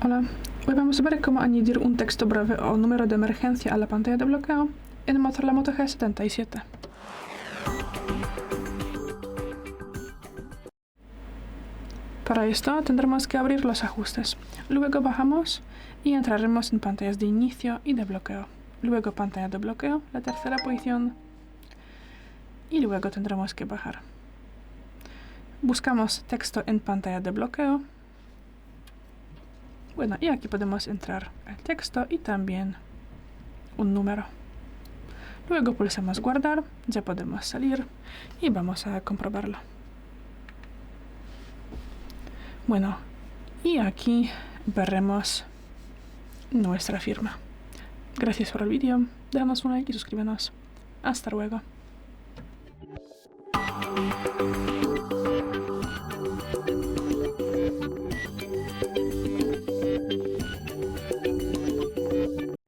Hola, hoy vamos a ver cómo añadir un texto breve o número de emergencia a la pantalla de bloqueo en Motorola Moto G77. Para esto tendremos que abrir los ajustes, luego bajamos y entraremos en pantallas de inicio y de bloqueo, luego pantalla de bloqueo, la tercera posición, y luego tendremos que bajar. Buscamos texto en pantalla de bloqueo. Bueno, y aquí podemos entrar el texto y también un número. Luego pulsamos guardar, ya podemos salir y vamos a comprobarlo. Bueno, y aquí veremos nuestra firma. Gracias por el vídeo, déjanos un like y suscríbenos. Hasta luego.